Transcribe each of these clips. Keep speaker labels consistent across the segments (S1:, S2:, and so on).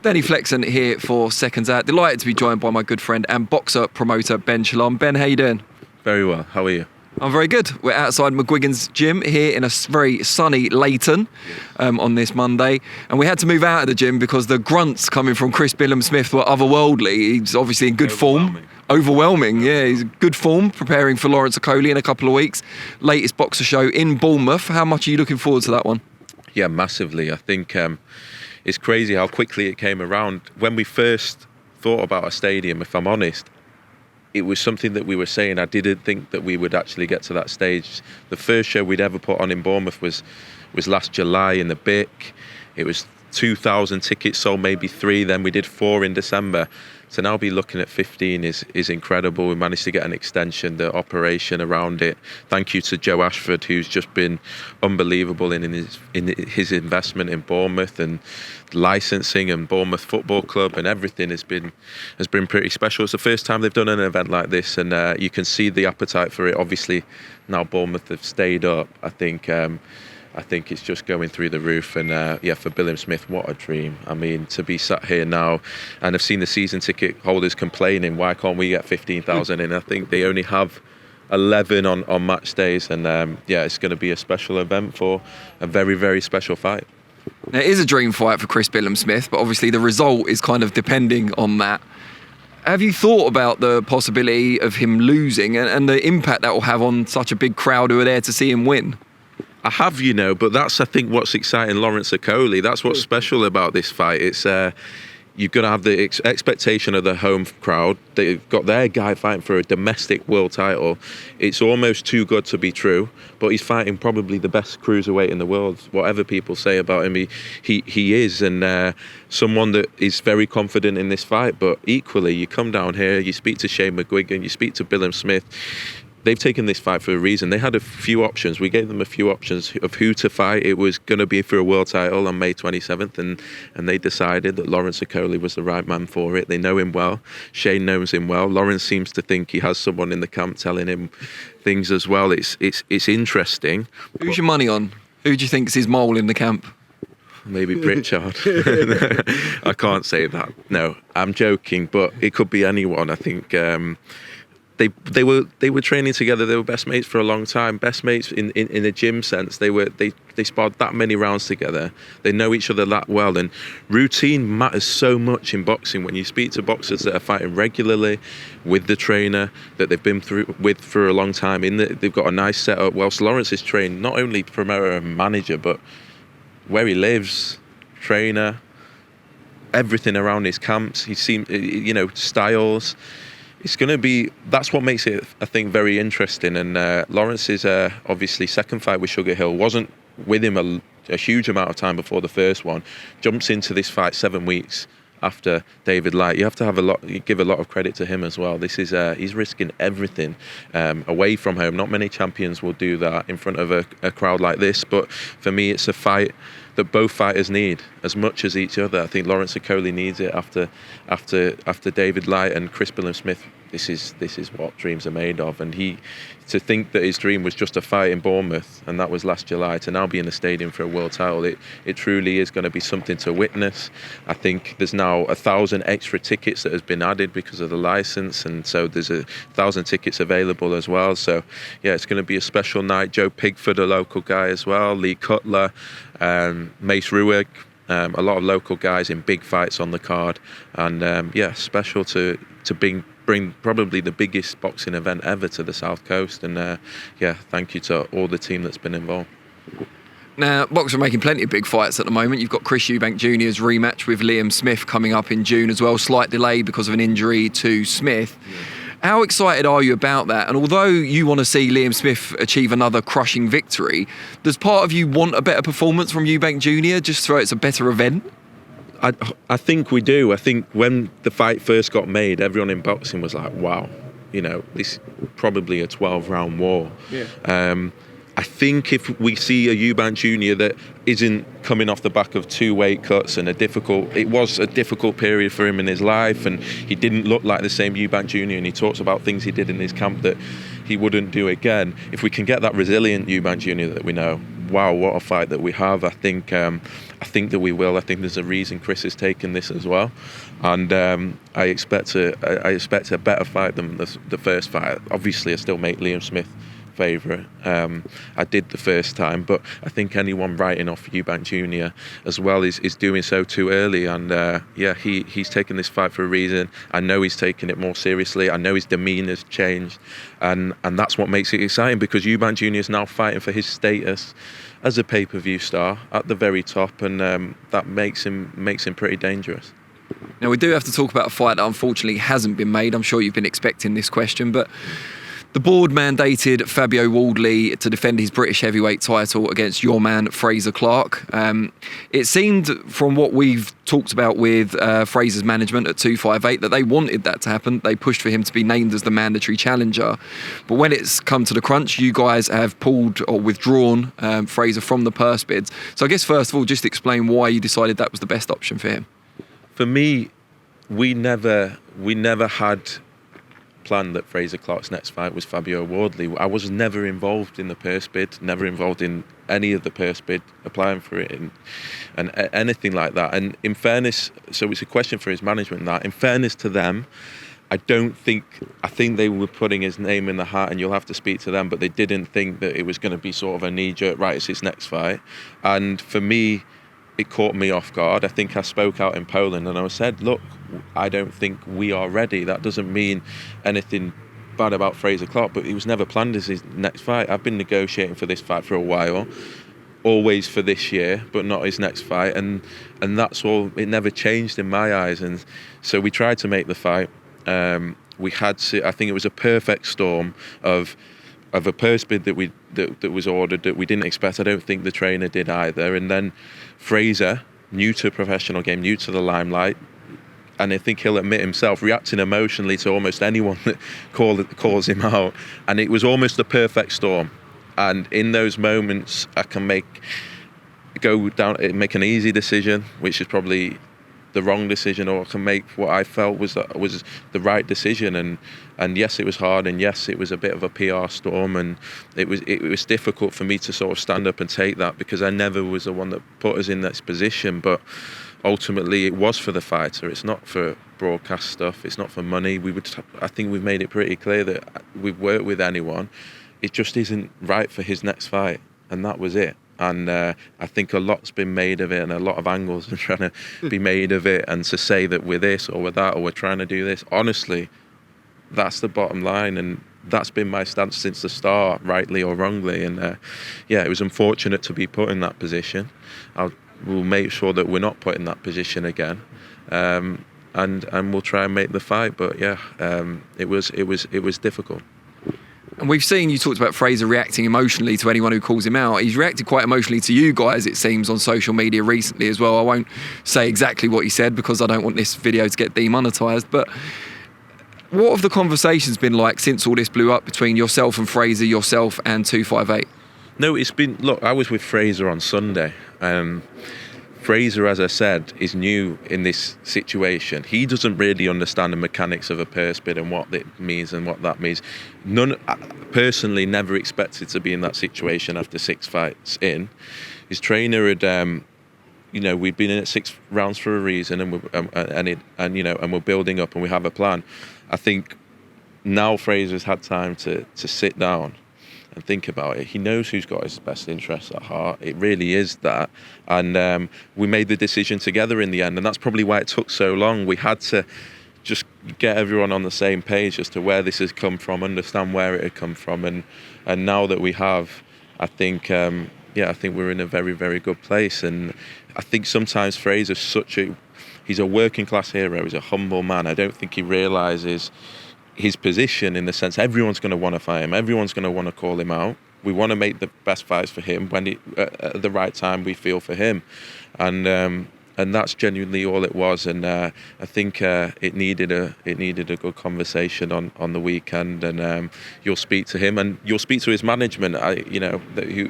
S1: Danny Flexen here for Seconds Out. Delighted to be joined by my good friend and boxer promoter Ben Shalom. Ben, how you doing?
S2: Very well. How are you?
S1: I'm very good. We're outside McGuigan's gym here in a very sunny Leighton on this Monday. And we had to move out of the gym because the grunts coming from Chris Billam-Smith were otherworldly. He's obviously in good form. Overwhelming, yeah. He's in good form, preparing for Lawrence Okolie in a couple of weeks. Latest boxer show in Bournemouth. How much are you looking forward to that one?
S2: Yeah, massively. I think it's crazy how quickly it came around. When we first thought about a stadium, if I'm honest, it was something that we were saying. I didn't think that we would actually get to that stage. The first show we'd ever put on in Bournemouth was last July in the BIC. It was 2,000 tickets sold, maybe 3. Then we did 4 in December. So now be looking at 15 is incredible. We managed to get an extension, the operation around it. Thank you to Joe Ashford, who's just been unbelievable in his investment in Bournemouth and licensing and Bournemouth Football Club, and everything has been pretty special. It's the first time they've done an event like this, and you can see the appetite for it. Obviously, now Bournemouth have stayed up. I think it's just going through the roof, and for Billam-Smith, what a dream. I mean, to be sat here now, and I've seen the season ticket holders complaining, why can't we get 15,000 in? I think they only have 11 on match days, and it's going to be a special event for a very, very special fight.
S1: Now, it is a dream fight for Chris Billam-Smith, but obviously the result is kind of depending on that. Have you thought about the possibility of him losing and the impact that will have on such a big crowd who are there to see him win?
S2: I have, but that's, I think, what's exciting Lawrence Okolie. That's what's special about this fight. It's you're going to have the expectation of the home crowd. They've got their guy fighting for a domestic world title. It's almost too good to be true, but he's fighting probably the best cruiserweight in the world. Whatever people say about him, he is, and someone that is very confident in this fight. But equally, you come down here, you speak to Shane McGuigan, you speak to Billam-Smith. They've taken this fight for a reason. They had a few options. We gave them a few options of who to fight. It was going to be for a world title on May 27th, and they decided that Lawrence Okolie was the right man for it. They know him well. Shane knows him well. Lawrence seems to think he has someone in the camp telling him things as well. It's interesting.
S1: Who's your money on? Who do you think is his mole in the camp?
S2: Maybe Pritchard. I can't say that. No, I'm joking, but it could be anyone. I think They were training together. They were best mates for a long time. Best mates in a gym sense. They sparred that many rounds together. They know each other that well. And routine matters so much in boxing. When you speak to boxers that are fighting regularly with the trainer that they've been with for a long time, they've got a nice setup. Whilst Lawrence is trained not only promoter and manager, but where he lives, trainer, everything around his camps. He seems, styles. It's going to be, that's what makes it, I think, very interesting. And Lawrence is obviously second fight with Sugar Hill. Wasn't with him a huge amount of time before the first one. Jumps into this fight 7 weeks after David Light. You have to give a lot of credit to him as well. This is he's risking everything away from home. Not many champions will do that in front of a crowd like this. But for me, it's a fight that both fighters need as much as each other. I think Lawrence Okolie needs it after David Light and Chris Billam-Smith. This is what dreams are made of, and to think that his dream was just a fight in Bournemouth, and that was last July, to now be in the stadium for a world title, it truly is going to be something to witness. I think there's now 1,000 extra tickets that has been added because of the license, and so there's 1,000 tickets available as well. So yeah, it's going to be a special night. Joe Pigford, a local guy as well, Lee Cutler, Mace Ruig, a lot of local guys in big fights on the card, and special to bring probably the biggest boxing event ever to the South Coast, and thank you to all the team that's been involved.
S1: Now, boxers are making plenty of big fights at the moment. You've got Chris Eubank Jr.'s rematch with Liam Smith coming up in June as well. Slight delay because of an injury to Smith. Yeah. How excited are you about that? And although you want to see Liam Smith achieve another crushing victory, does part of you want a better performance from Eubank Jr. just so it's a better event?
S2: I think we do. I think when the fight first got made, everyone in boxing was like, wow, this is probably a 12-round war. Yeah. I think if we see a Eubank Jr. that isn't coming off the back of 2 weight cuts and it was a difficult period for him in his life, and he didn't look like the same Eubank Jr. and he talks about things he did in his camp that he wouldn't do again. If we can get that resilient Eubank Jr. that we know, wow, what a fight that we have. I think that we will. I think there's a reason Chris has taken this as well, and I expect a better fight than the first fight. Obviously, I still make Liam Smith favourite. I did the first time, but I think anyone writing off Eubank Jr as well is doing so too early. And he's taken this fight for a reason. I know he's taken it more seriously. I know his demeanour's changed, and that's what makes it exciting, because Eubank Jr is now fighting for his status as a pay-per-view star at the very top, and that makes him pretty dangerous.
S1: Now, we do have to talk about a fight that unfortunately hasn't been made. I'm sure you've been expecting this question, but the board mandated Fabio Wardley to defend his British heavyweight title against your man, Frazer Clarke. It seemed from what we've talked about with Fraser's management at 258 that they wanted that to happen. They pushed for him to be named as the mandatory challenger. But when it's come to the crunch, you guys have pulled or withdrawn Fraser from the purse bids. So I guess, first of all, just explain why you decided that was the best option for him.
S2: For me, we never had planned that Frazer Clarke's next fight was Fabio Wardley. I was never involved in the purse bid, never involved in any of the purse bid, applying for it and anything like that. And in fairness, so it's a question for his management that, in fairness to them, I think they were putting his name in the hat, and you'll have to speak to them, but they didn't think that it was going to be sort of a knee-jerk, right, it's his next fight. And for me, it caught me off guard. I think I spoke out in Poland and I said, look, I don't think we are ready. That doesn't mean anything bad about Frazer Clarke, but he was never planned as his next fight. I've been negotiating for this fight for a while, always for this year, but not his next fight. And that's all. It never changed in my eyes. And so we tried to make the fight. We had to, I think it was a perfect storm of a purse bid that was ordered that we didn't expect. I don't think the trainer did either. And then Frazer, new to the professional game, new to the limelight, and I think he'll admit himself, reacting emotionally to almost anyone that calls him out. And it was almost the perfect storm. And in those moments, I can make an easy decision, which is probably the wrong decision, or I can make what I felt was the right decision. And yes, it was hard, and yes, it was a bit of a PR storm, and it was difficult for me to sort of stand up and take that, because I never was the one that put us in this position. But ultimately, it was for the fighter. It's not for broadcast stuff. It's not for money. I think we've made it pretty clear that we've worked with anyone. It just isn't right for his next fight, and that was it. And I think a lot's been made of it, and a lot of angles are trying to be made of it, and to say that we're this or we're that or we're trying to do this, honestly, that's the bottom line, and that's been my stance since the start, rightly or wrongly. And it was unfortunate to be put in that position. We'll make sure that we're not put in that position again, and we'll try and make the fight. But it was difficult.
S1: And we've seen, you talked about Frazer reacting emotionally to anyone who calls him out. He's reacted quite emotionally to you guys, it seems, on social media recently as well. I won't say exactly what he said because I don't want this video to get demonetised, but what have the conversations been like since all this blew up between yourself and Frazer, yourself and 258?
S2: No, look, I was with Frazer on Sunday. Frazer, as I said, is new in this situation. He doesn't really understand the mechanics of a purse bid and what it means and what that means. Personally, never expected to be in that situation after 6 fights in. His trainer had, we've been in at 6 rounds for a reason, and we're building up, and we have a plan. I think now Frazer's had time to sit down and think about it. He knows who's got his best interests at heart. It really is that. And we made the decision together in the end, and that's probably why it took so long. We had to just get everyone on the same page as to where this has come from, understand where it had come from, and now that we have, I think we're in a very, very good place. And I think sometimes Frazer's he's a working class hero. He's a humble man. I don't think he realises his position, in the sense everyone's going to want to fight him, everyone's going to want to call him out. We want to make the best fights for him when at the right time we feel for him, and that's genuinely all it was. And I think it needed a good conversation on the weekend, and you'll speak to him and you'll speak to his management, who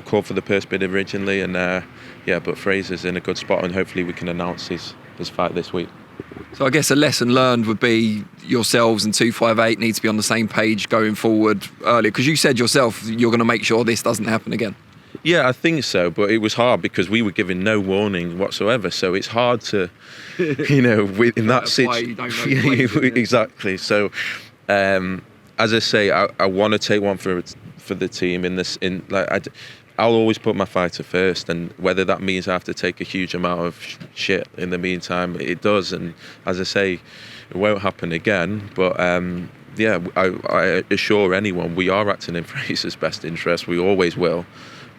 S2: called for the purse bid originally, and but Frazer's in a good spot, and hopefully we can announce his fight this week.
S1: So I guess a lesson learned would be yourselves and 258 need to be on the same page going forward earlier, because you said yourself you're going to make sure this doesn't happen again.
S2: Yeah, I think so, but it was hard because we were given no warning whatsoever. So it's hard to, in that situation. Exactly. So, as I say, I want to take one for the team I'll always put my fighter first, and whether that means I have to take a huge amount of shit in the meantime, it does. And as I say, it won't happen again. But I assure anyone we are acting in Fraser's best interest. We always will.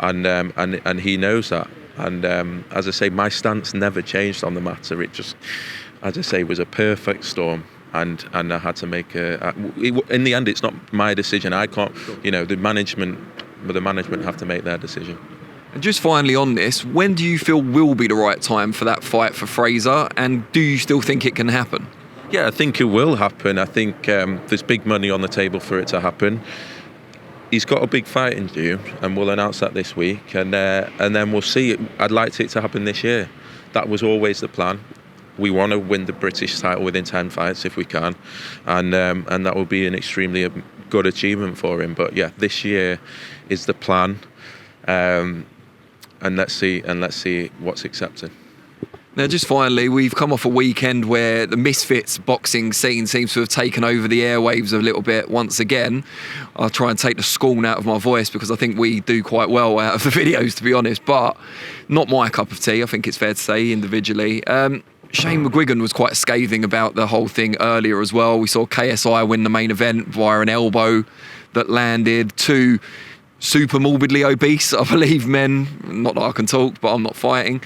S2: And he knows that. And as I say, my stance never changed on the matter. It just, as I say, was a perfect storm. And I had to make in the end, it's not my decision. I can't, the management have to make their decision.
S1: And just finally on this, when do you feel will be the right time for that fight for Fraser? And do you still think it can happen?
S2: Yeah, I think it will happen. I think there's big money on the table for it to happen. He's got a big fight in June, and we'll announce that this week, and then we'll see. I'd like it to happen this year. That was always the plan. We want to win the British title within 10 fights if we can, and that will be an extremely good achievement for him. But yeah, this year is the plan, and let's see what's accepted.
S1: Now, just finally, we've come off a weekend where the Misfits boxing scene seems to have taken over the airwaves a little bit once again. I'll try and take the scorn out of my voice because I think we do quite well out of the videos, to be honest, but not my cup of tea, I think it's fair to say, individually. Shane McGuigan was quite scathing about the whole thing earlier as well. We saw KSI win the main event via an elbow that landed. Two super morbidly obese, I believe, men, not that I can talk, but I'm not fighting,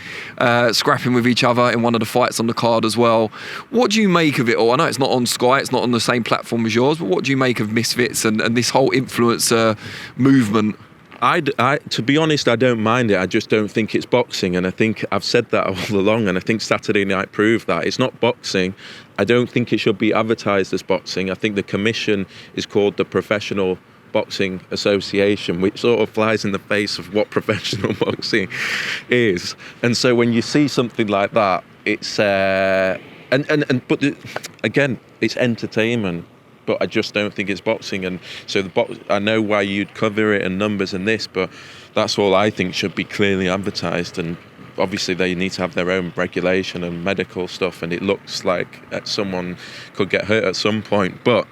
S1: scrapping with each other in one of the fights on the card as well. What do you make of it all? I know it's not on Sky, it's not on the same platform as yours, but what do you make of Misfits and this whole influencer movement?
S2: To be honest, I don't mind it. I just don't think it's boxing, and I think I've said that all along, and I think Saturday night proved that. It's not boxing. I don't think it should be advertised as boxing. I think the commission is called the Professional Boxing Association, which sort of flies in the face of what professional boxing is. And so when you see something like that, it's again, it's entertainment. But I just don't think it's boxing, and so I know why you'd cover it and numbers and this, but that's all I think should be clearly advertised. And obviously they need to have their own regulation and medical stuff, and it looks like someone could get hurt at some point, but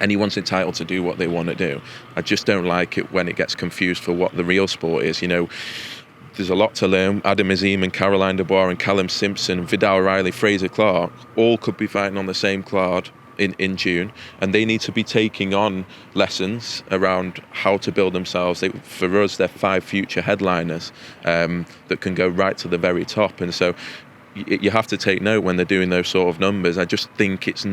S2: anyone's entitled to do what they want to do. I just don't like it when it gets confused for what the real sport is. There's a lot to learn. Adam Azim and Caroline Dubois and Callum Simpson, Vidal O'Reilly, Frazer Clarke, all could be fighting on the same card in June, and they need to be taking on lessons around how to build themselves. For us, they're 5 future headliners that can go right to the very top, and so you have to take note when they're doing those sort of numbers. I just think it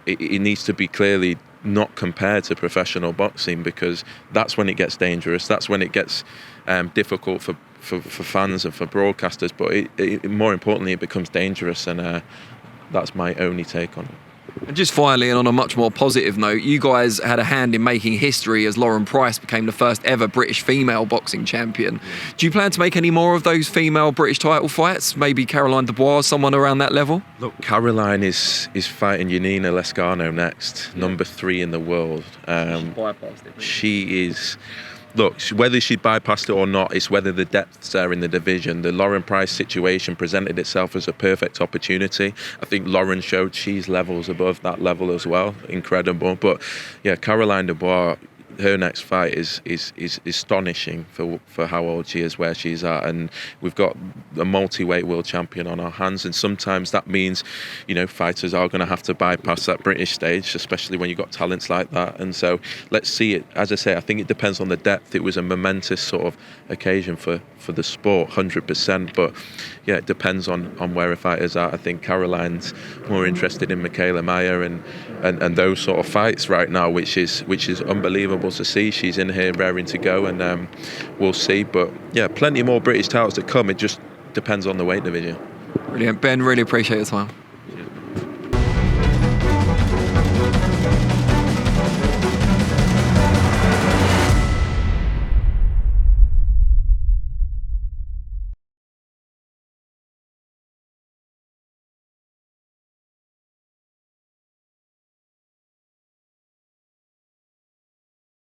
S2: needs to be clearly not compared to professional boxing, because that's when it gets dangerous. That's when it gets difficult for fans and for broadcasters, but more importantly, it becomes dangerous, and that's my only take on it.
S1: And just finally, and on a much more positive note, you guys had a hand in making history as Lauren Price became the first ever British female boxing champion. Do you plan to make any more of those female British title fights? Maybe Caroline Dubois, someone around that level?
S2: Look, Caroline is fighting Yanina Lescano next, number 3 in the world.
S1: She bypassed it.
S2: She is... Look, whether she bypassed it or not, it's whether the depth's there in the division. The Lauren Price situation presented itself as a perfect opportunity. I think Lauren showed she's levels above that level as well. Incredible. But yeah, Caroline Dubois, her next fight is astonishing for how old she is, where she's at, and we've got a multi-weight world champion on our hands, and sometimes that means fighters are going to have to bypass that British stage, especially when you've got talents like that. And so let's see it. As I say, I think it depends on the depth. It was a momentous sort of occasion for the sport, 100%, but yeah, it depends on where a fighter's at. I think Caroline's more interested in Michaela Mayer and those sort of fights right now, which is unbelievable to see. She's in here raring to go, and we'll see. But yeah, plenty more British titles to come. It just depends on the weight division.
S1: Brilliant. Ben, really appreciate your time.